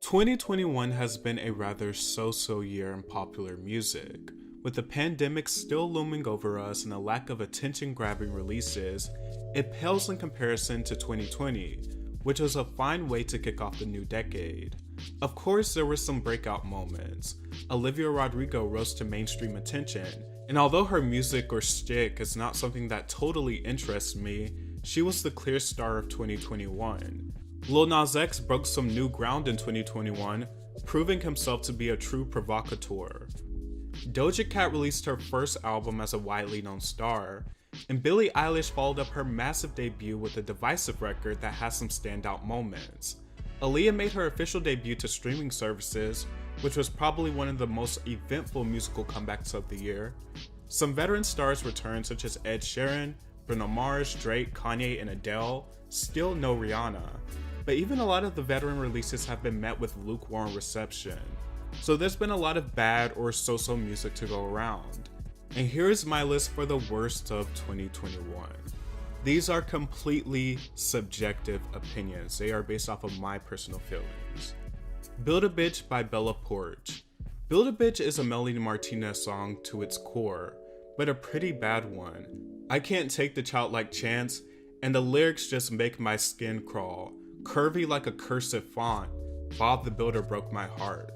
2021 has been a rather so-so year in popular music. With the pandemic still looming over us and a lack of attention-grabbing releases, it pales in comparison to 2020, which was a fine way to kick off the new decade. Of course, there were some breakout moments. Olivia Rodrigo rose to mainstream attention, and although her music or shtick is not something that totally interests me, she was the clear star of 2021. Lil Nas X broke some new ground in 2021, proving himself to be a true provocateur. Doja Cat released her first album as a widely known star, and Billie Eilish followed up her massive debut with a divisive record that has some standout moments. Aaliyah made her official debut to streaming services, which was probably one of the most eventful musical comebacks of the year. Some veteran stars returned, such as Ed Sheeran, Bruno Mars, Drake, Kanye, and Adele, still no Rihanna. But even a lot of the veteran releases have been met with lukewarm reception. So there's been a lot of bad or so-so music to go around. And here's my list for the worst of 2021. These are completely subjective opinions. They are based off of my personal feelings. Build a Bitch by Bella Poarch. Build a Bitch is a Melody Martinez song to its core, but a pretty bad one. I can't take the childlike chance, and the lyrics just make my skin crawl. Curvy like a cursive font, Bob the Builder broke my heart.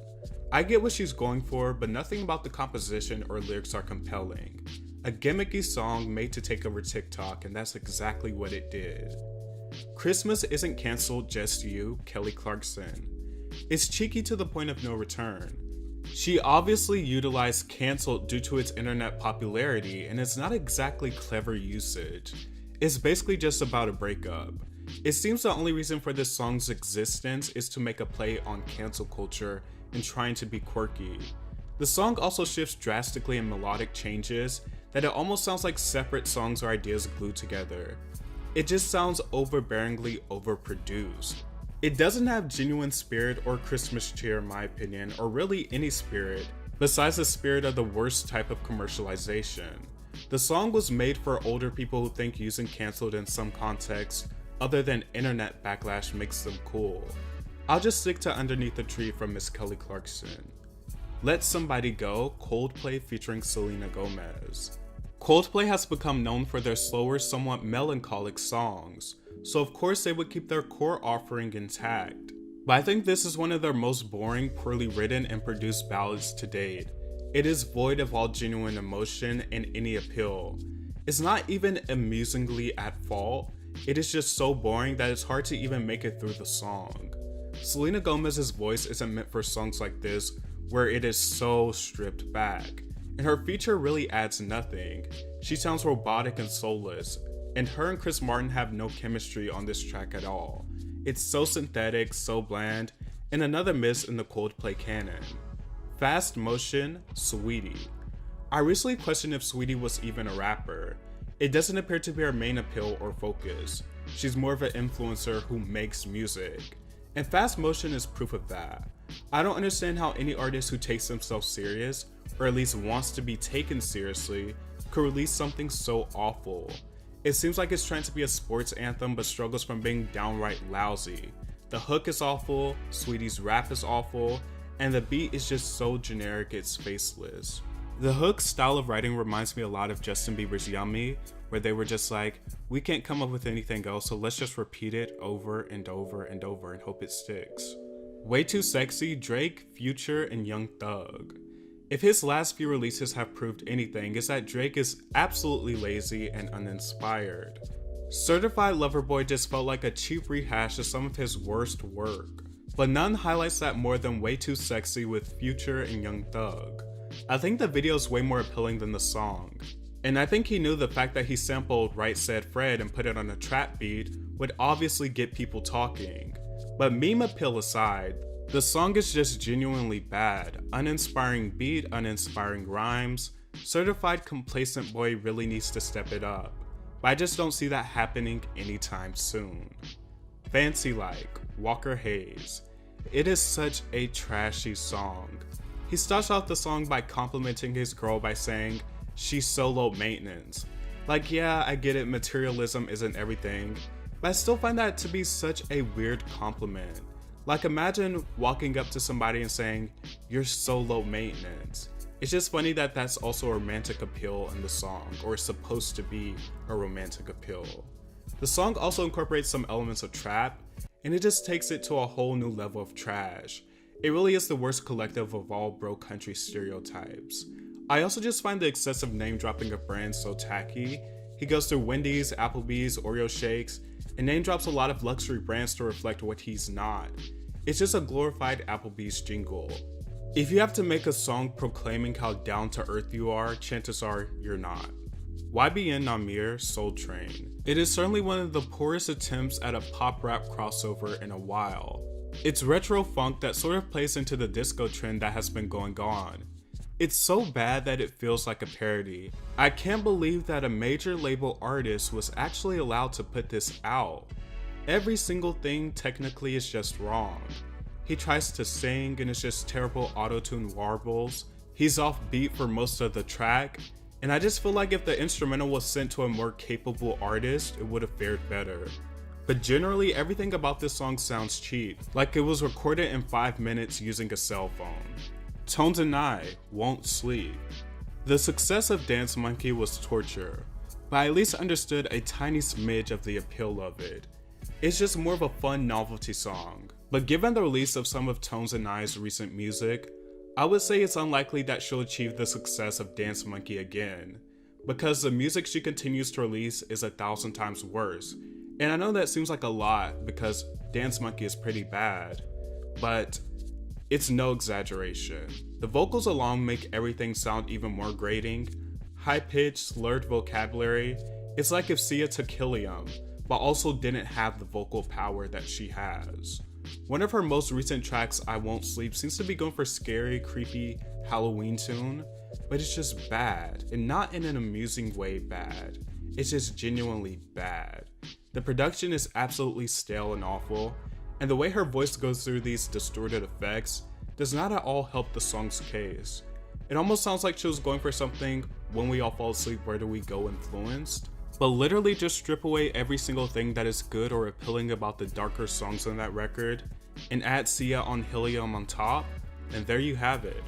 I get what she's going for, but nothing about the composition or lyrics are compelling. A gimmicky song made to take over TikTok, and that's exactly what it did. Christmas Isn't Cancelled, Just You, Kelly Clarkson. It's cheeky to the point of no return. She obviously utilized cancelled due to its internet popularity, and it's not exactly clever usage. It's basically just about a breakup. It seems the only reason for this song's existence is to make a play on cancel culture and trying to be quirky. The song also shifts drastically in melodic changes that it almost sounds like separate songs or ideas glued together. It just sounds overbearingly overproduced. It doesn't have genuine spirit or Christmas cheer in my opinion, or really any spirit, besides the spirit of the worst type of commercialization. The song was made for older people who think using cancelled in some context other than internet backlash makes them cool. I'll just stick to Underneath the Tree from Miss Kelly Clarkson. Let Somebody Go, Coldplay featuring Selena Gomez. Coldplay has become known for their slower, somewhat melancholic songs, so of course they would keep their core offering intact. But I think this is one of their most boring, poorly written and produced ballads to date. It is void of all genuine emotion and any appeal. It's not even amusingly at fault, it is just so boring that it's hard to even make it through the song. Selena Gomez's voice isn't meant for songs like this, where it is so stripped back, and her feature really adds nothing. She sounds robotic and soulless, and her and Chris Martin have no chemistry on this track at all. It's so synthetic, so bland, and another miss in the Coldplay canon. Fast Motion, Sweetie. I recently questioned if Sweetie was even a rapper. It doesn't appear to be her main appeal or focus. She's more of an influencer who makes music. And Fast Motion is proof of that. I don't understand how any artist who takes themselves serious, or at least wants to be taken seriously, could release something so awful. It seems like it's trying to be a sports anthem but struggles from being downright lousy. The hook is awful, Sweetie's rap is awful, and the beat is just so generic it's faceless. The hook's style of writing reminds me a lot of Justin Bieber's Yummy, where they were just like, we can't come up with anything else, so let's just repeat it over and over and over and hope it sticks. Way Too Sexy, Drake, Future, and Young Thug. If his last few releases have proved anything, it's that Drake is absolutely lazy and uninspired. Certified Lover Boy just felt like a cheap rehash of some of his worst work, but none highlights that more than Way Too Sexy with Future and Young Thug. I think the video is way more appealing than the song, and I think he knew the fact that he sampled Right Said Fred and put it on a trap beat would obviously get people talking. But meme appeal aside, the song is just genuinely bad. Uninspiring beat, uninspiring rhymes. Certified Complacent Boy really needs to step it up, but I just don't see that happening anytime soon. Fancy Like, Walker Hayes. It is such a trashy song. He starts off the song by complimenting his girl by saying, she's so low maintenance. Like, yeah, I get it, materialism isn't everything, but I still find that to be such a weird compliment. Like imagine walking up to somebody and saying, "You're so low maintenance." It's just funny that that's also a romantic appeal in the song, or it's supposed to be a romantic appeal. The song also incorporates some elements of trap, and it just takes it to a whole new level of trash. It really is the worst collective of all bro country stereotypes. I also just find the excessive name dropping of brands so tacky. He goes through Wendy's, Applebee's, Oreo shakes, and name drops a lot of luxury brands to reflect what he's not. It's just a glorified Applebee's jingle. If you have to make a song proclaiming how down to earth you are, chances are you're not. YBN Namir, Soul Train. It is certainly one of the poorest attempts at a pop rap crossover in a while. It's retro funk that sort of plays into the disco trend that has been going on. It's so bad that it feels like a parody. I can't believe that a major label artist was actually allowed to put this out. Every single thing technically is just wrong. He tries to sing and it's just terrible auto-tune warbles. He's off beat for most of the track, and I just feel like if the instrumental was sent to a more capable artist, it would have fared better. But generally, everything about this song sounds cheap, like it was recorded in 5 minutes using a cell phone. Tones and I, Won't Sleep. The success of Dance Monkey was torture, but I at least understood a tiny smidge of the appeal of it. It's just more of a fun novelty song. But given the release of some of Tones and I's recent music, I would say it's unlikely that she'll achieve the success of Dance Monkey again, because the music she continues to release is 1,000 times worse. And I know that seems like a lot because Dance Monkey is pretty bad, but it's no exaggeration. The vocals alone make everything sound even more grating. High-pitched, slurred vocabulary. It's like if Sia took Helium, but also didn't have the vocal power that she has. One of her most recent tracks, I Won't Sleep, seems to be going for scary, creepy Halloween tune, but it's just bad, and not in an amusing way bad. It's just genuinely bad. The production is absolutely stale and awful, and the way her voice goes through these distorted effects does not at all help the song's case. It almost sounds like she was going for something When We All Fall Asleep, Where Do We Go influenced, but literally just strip away every single thing that is good or appealing about the darker songs on that record, and add Sia on Helium on top, and there you have it.